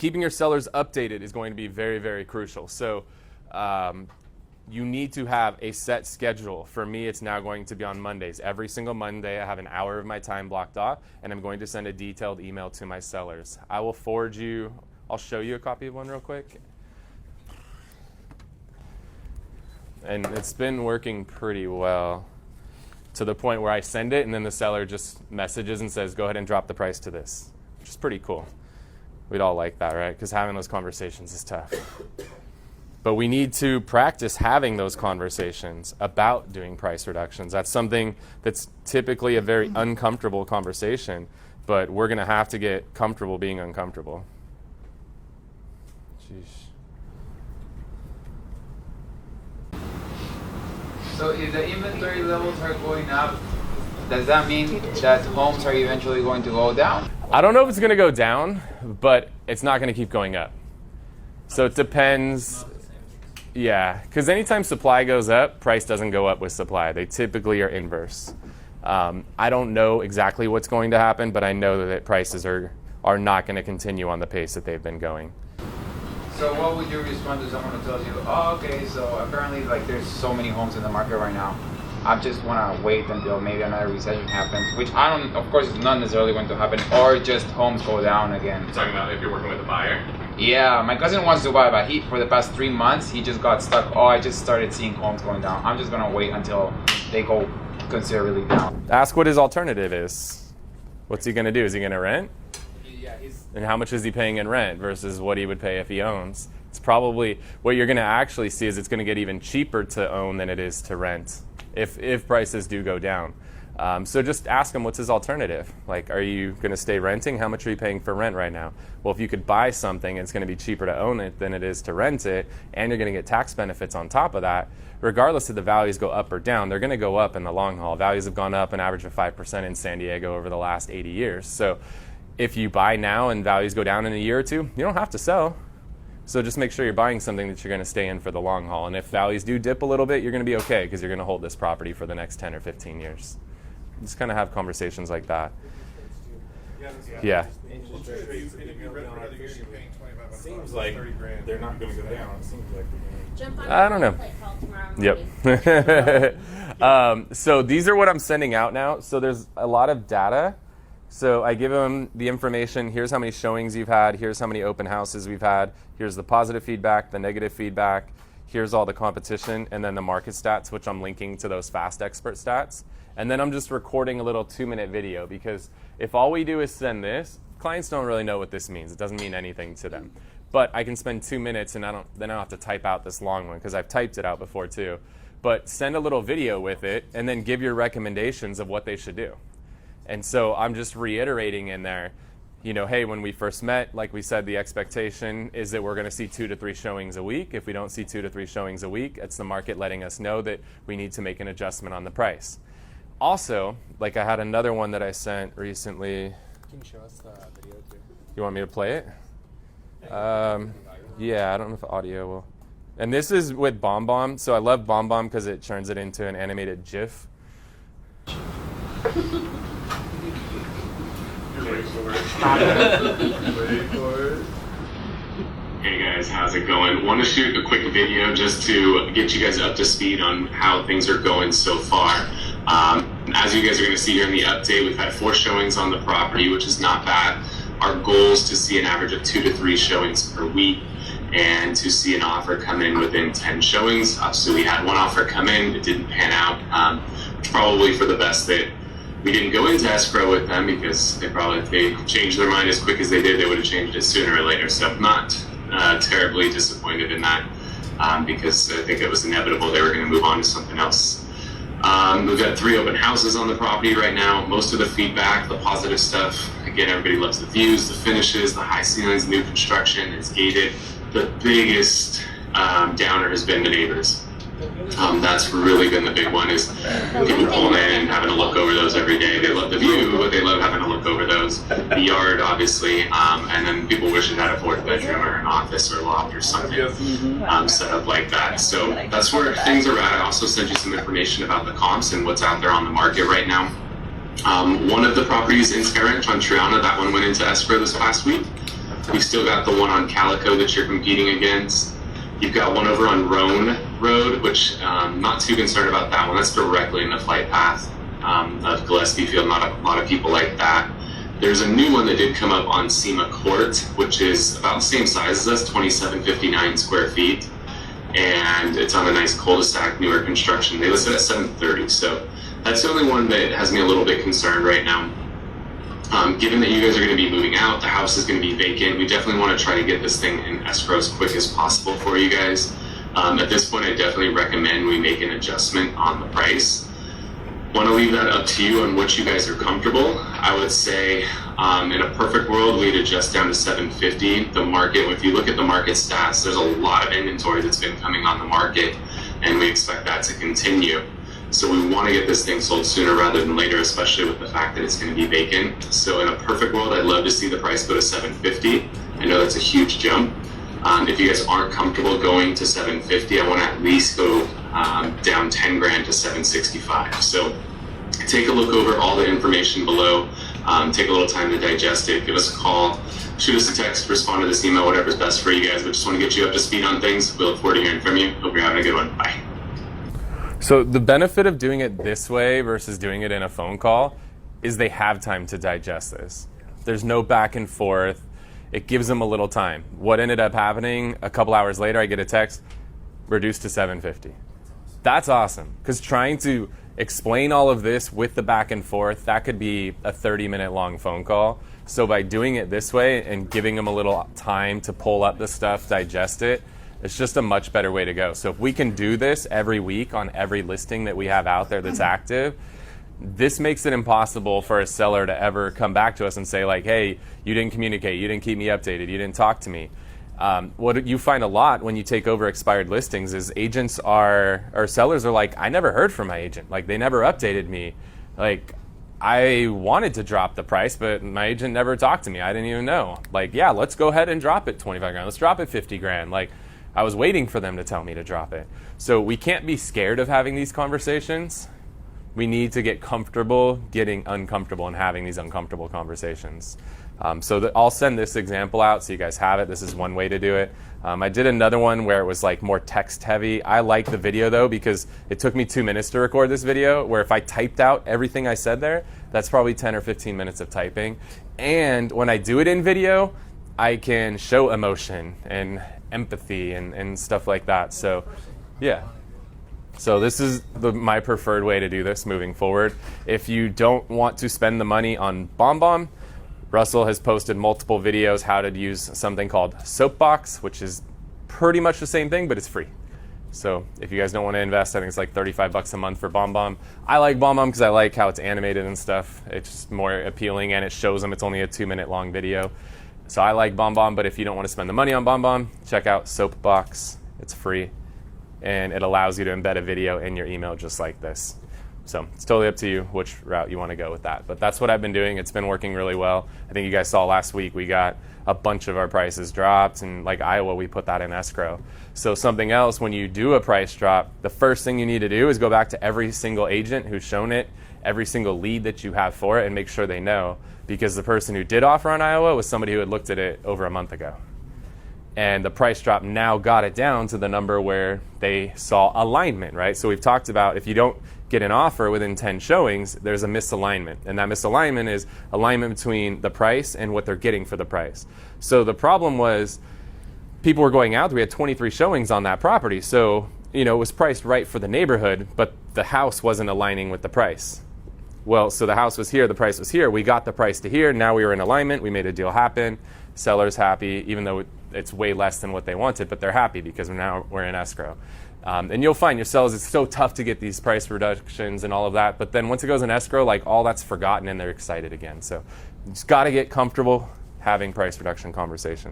keeping your sellers updated is going to be very, very crucial. So you need to have a set schedule. For me, it's now going to be on Mondays. Every single Monday, I have an hour of my time blocked off, and I'm going to send a detailed email to my sellers. I will forward you, I'll show you a copy of one real quick. And it's been working pretty well to the point where I send it and then the seller just messages and says, go ahead and drop the price to this, which is pretty cool. We'd all like that, right? Because having those conversations is tough. But we need to practice having those conversations about doing price reductions. That's something that's typically a very uncomfortable conversation, but we're going to have to get comfortable being uncomfortable. Jeez. So if the inventory levels are going up, does that mean that homes are eventually going to go down? I don't know if it's going to go down, but it's not going to keep going up. So it depends. Yeah, because anytime supply goes up, price doesn't go up with supply. They typically are inverse. I don't know exactly what's going to happen, but I know that prices are not going to continue on the pace that they've been going. So what would you respond to someone who tells you, oh, okay, so apparently like there's so many homes in the market right now. I just want to wait until maybe another recession happens, which I don't, of course, it's not necessarily going to happen, or just homes go down again. You're talking about if you're working with a buyer? Yeah, my cousin wants to buy, but for the past 3 months, he just got stuck. Oh, I just started seeing homes going down. I'm just going to wait until they go considerably down. Ask what his alternative is. What's he going to do? Is he going to rent? Yeah, And how much is he paying in rent versus what he would pay if he owns? It's probably, what you're going to actually see is it's going to get even cheaper to own than it is to rent if prices do go down. So just ask him, what's his alternative? Like, are you going to stay renting? How much are you paying for rent right now? Well, if you could buy something, it's going to be cheaper to own it than it is to rent it, and you're going to get tax benefits on top of that. Regardless if the values go up or down, they're going to go up in the long haul. Values have gone up an average of 5% in San Diego over the last 80 years. So if you buy now and values go down in a year or two, you don't have to sell. So just make sure you're buying something that you're going to stay in for the long haul. And if values do dip a little bit, you're going to be okay because you're going to hold this property for the next 10 or 15 years. Just kind of have conversations like that. Yeah. Seems like they're not going to go down. It seems like I don't know. Yep. So these are what I'm sending out now. So there's a lot of data. So I give them the information. Here's how many showings you've had. Here's how many open houses we've had. Here's the positive feedback, the negative feedback. Here's all the competition, and then the market stats, which I'm linking to those Fast Expert stats. And then I'm just recording a little 2-minute video, because if all we do is send this, clients don't really know what this means. It doesn't mean anything to them. But I can spend 2 minutes and then I don't have to type out this long one, because I've typed it out before too. But send a little video with it and then give your recommendations of what they should do. And so I'm just reiterating in there, you know, hey, when we first met, like we said, the expectation is that we're going to see 2 to 3 showings a week. If we don't see 2 to 3 showings a week, it's the market letting us know that we need to make an adjustment on the price. Also, like I had another one that I sent recently. Can you show us the video too? You want me to play it? Yeah, I don't know if audio will. And this is with BombBomb. So I love BombBomb because it turns it into an animated GIF. Hey guys, how's it going? Want to shoot a quick video just to get you guys up to speed on how things are going so far. As you guys are going to see here in the update, we've had 4 showings on the property, which is not bad. Our goal is to see an average of 2 to 3 showings per week and to see an offer come in within 10 showings. So we had one offer come in, it didn't pan out. Probably for the best that we didn't go into escrow with them, because if they changed their mind as quick as they did, they would have changed it sooner or later. So I'm not terribly disappointed in that, because I think it was inevitable they were going to move on to something else. We've got 3 open houses on the property right now. Most of the feedback, the positive stuff, again, everybody loves the views, the finishes, the high ceilings, new construction, it's gated. The biggest downer has been the neighbors. That's really been the big one, is people pulling in and having to look over those every day. They love the view, but they love having to look over those. The yard, obviously, and then people wish it had a 4th bedroom or an office or a loft or something set up like that. So that's where things are at. I also sent you some information about the comps and what's out there on the market right now. One of the properties in Sky Ranch on Triana, that one went into escrow this past week. We've still got the one on Calico that you're competing against. You've got one over on Roan Road, which not too concerned about that one. That's directly in the flight path of Gillespie Field. Not a lot of people like that. There's a new one that did come up on SEMA Court, which is about the same size as us, 2759 square feet. And it's on a nice cul-de-sac, newer construction. They listed at 730, so that's the only one that has me a little bit concerned right now. Given that you guys are going to be moving out, the house is going to be vacant, we definitely want to try to get this thing in escrow as quick as possible for you guys. At this point, I definitely recommend we make an adjustment on the price. Want to leave that up to you on what you guys are comfortable. I would say in a perfect world, we'd adjust down to 750. The market, if you look at the market stats, there's a lot of inventory that's been coming on the market, and we expect that to continue. So we want to get this thing sold sooner rather than later, especially with the fact that it's going to be vacant. So in a perfect world, I'd love to see the price go to 750. I know that's a huge jump. If you guys aren't comfortable going to 750, I want to at least go down 10 grand to 765. So take a look over all the information below. Take a little time to digest it. Give us a call, shoot us a text, respond to this email, whatever's best for you guys. But just want to get you up to speed on things. We look forward to hearing from you. Hope you're having a good one. Bye. So the benefit of doing it this way versus doing it in a phone call is they have time to digest this. There's no back and forth. It gives them a little time. What ended up happening, a couple hours later, I get a text, reduced to 750. That's awesome, because trying to explain all of this with the back and forth, that could be a 30-minute long phone call. So by doing it this way and giving them a little time to pull up the stuff, digest it, it's just a much better way to go. So if we can do this every week on every listing that we have out there that's active, this makes it impossible for a seller to ever come back to us and say like, hey, you didn't communicate, you didn't keep me updated, you didn't talk to me. What you find a lot when you take over expired listings is agents or sellers are like, I never heard from my agent. Like, they never updated me. Like, I wanted to drop the price, but my agent never talked to me. I didn't even know. Like, yeah, let's go ahead and drop it 25 grand. Let's drop it 50 grand. Like, I was waiting for them to tell me to drop it. So we can't be scared of having these conversations. We need to get comfortable getting uncomfortable and having these uncomfortable conversations. I'll send this example out so you guys have it. This is one way to do it. I did another one where it was like more text heavy. I like the video though because it took me 2 minutes to record this video, where if I typed out everything I said there, that's probably 10 or 15 minutes of typing. And when I do it in video, I can show emotion and empathy and stuff like that. So yeah. So this is my preferred way to do this moving forward. If you don't want to spend the money on BombBomb, Russell has posted multiple videos how to use something called Soapbox, which is pretty much the same thing, but it's free. So if you guys don't want to invest, I think it's like $35 a month for BombBomb. I like BombBomb because I like how it's animated and stuff. It's just more appealing, and it shows them it's only a 2-minute long video. So I like BombBomb, but if you don't want to spend the money on BombBomb, check out Soapbox. It's free, and it allows you to embed a video in your email just like this. So it's totally up to you which route you want to go with that. But that's what I've been doing. It's been working really well. I think you guys saw last week we got a bunch of our prices dropped, and like Iowa, we put that in escrow. So something else, when you do a price drop, the first thing you need to do is go back to every single agent who's shown it, every single lead that you have for it, and make sure they know, because the person who did offer on Iowa was somebody who had looked at it over a month ago. And the price drop now got it down to the number where they saw alignment, right? So we've talked about if you don't get an offer within 10 showings, there's a misalignment. And that misalignment is alignment between the price and what they're getting for the price. So the problem was people were going out. We had 23 showings on that property. So, it was priced right for the neighborhood, but the house wasn't aligning with the price. Well, so the house was here, the price was here. We got the price to here. Now we were in alignment. We made a deal happen. Seller's happy, even though it's way less than what they wanted, but they're happy because now we're in escrow. And you'll find your sellers, it's so tough to get these price reductions and all of that, but then once it goes in escrow, like all that's forgotten and they're excited again. So you just got to get comfortable having price reduction conversations.